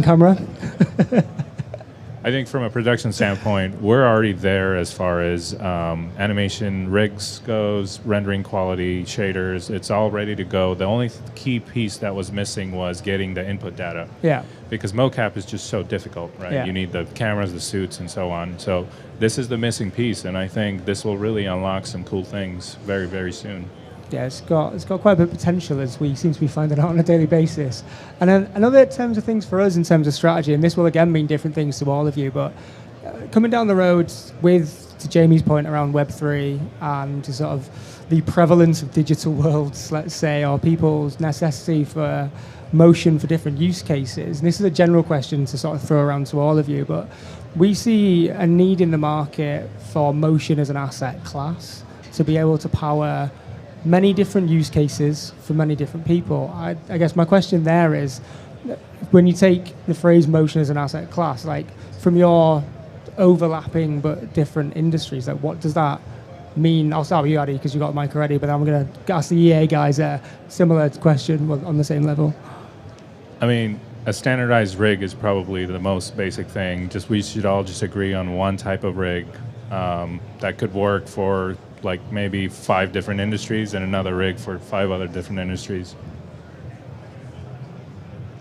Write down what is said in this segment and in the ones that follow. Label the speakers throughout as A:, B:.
A: camera.
B: I think from a production standpoint, we're already there as far as animation rigs goes, rendering quality, shaders. It's all ready to go. The only key piece that was missing was getting the input data.
A: Yeah.
B: Because mocap is just so difficult, right?
A: Yeah.
B: You need the cameras, the suits, and so on. So this is the missing piece, and I think this will really unlock some cool things very, very soon.
A: Yeah, it's got quite a bit of potential, as we seem to be finding out on a daily basis. And then another terms of things for us in terms of strategy, and this will again mean different things to all of you, but coming down the road with, to Jamie's point around Web3 and to sort of the prevalence of digital worlds, let's say, or people's necessity for motion for different use cases. And this is a general question to sort of throw around to all of you, but we see a need in the market for motion as an asset class to be able to power many different use cases for many different people. I guess my question there is, when you take the phrase motion as an asset class, like from your overlapping but different industries, like what does that mean? I'll start with you, Addy, because you got the mic already, but I'm going to ask the EA guys a similar question on the same level.
B: I mean, a standardized rig is probably the most basic thing. We should all just agree on one type of rig that could work for like maybe 5 different industries and another rig for 5 other different industries.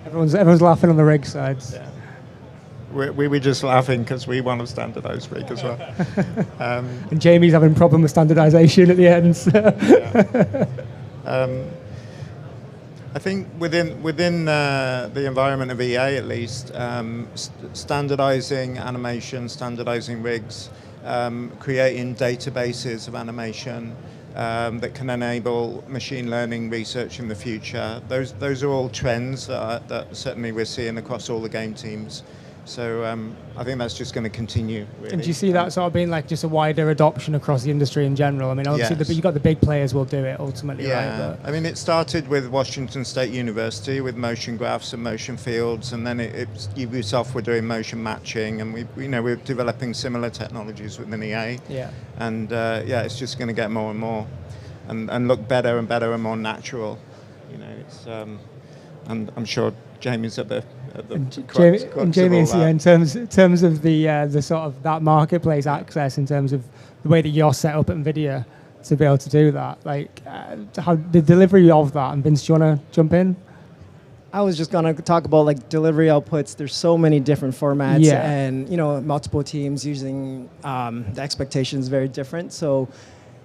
A: Everyone's laughing on the rig sides.
C: Yeah. We were just laughing because we want a standardized rig as well.
A: And Jamie's having a problem with standardization at the end. So.
C: Yeah. I think within the environment of EA, at least, standardizing animation, standardizing rigs, creating databases of animation that can enable machine learning research in the future. Those are all trends that certainly we're seeing across all the game teams. So I think that's just going to continue, really.
A: And do you see that sort of being like just a wider adoption across the industry in general? I mean, obviously,
C: yes.
A: you've got the big players will do it ultimately,
C: yeah.
A: right? But
C: I mean, it started with Washington State University with motion graphs and motion fields, and then Ubisoft were doing motion matching, and we're developing similar technologies within EA.
A: Yeah.
C: And it's just going to get more and more, and look better and better and more natural. And I'm sure Jamie's at the crux
A: Jamie,
C: of all that.
A: in terms of the sort of that marketplace access, in terms of the way that you're set up at NVIDIA to be able to do that, like how the delivery of that. And Vince, do you want to jump in?
D: I was just going to talk about like delivery outputs. There's so many different formats, and multiple teams using the expectations very different. So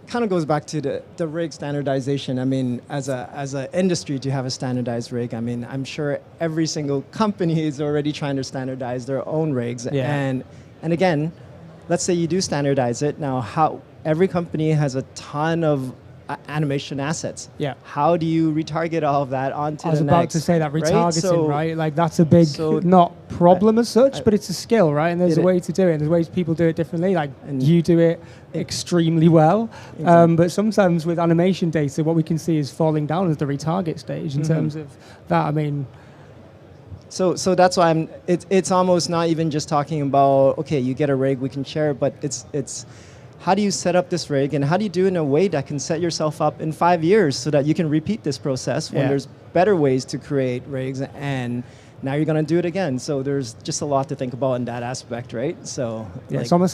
D: kind of goes back to the rig standardization. I mean, as an industry to have a standardized rig, I mean, I'm sure every single company is already trying to standardize their own rigs.
A: Yeah.
D: And again, let's say you do standardize it. Now, every company has a ton of animation assets.
A: Yeah.
D: How do you retarget all of that onto the next?
A: I was about to say that retargeting, right? Like that's a big not problem as such, but it's a skill, right? And there's a way to do it. And there's ways people do it differently. Like you do it extremely well, but sometimes with animation data, what we can see is falling down as the retarget stage in terms of that. I mean.
D: So that's why it's almost not even just talking about, okay, you get a rig, we can share it, but it's how do you set up this rig, and how do you do it in a way that can set yourself up in 5 years so that you can repeat this process when there's better ways to create rigs, and now you're going to do it again. So there's just a lot to think about in that aspect, right? So
A: it's almost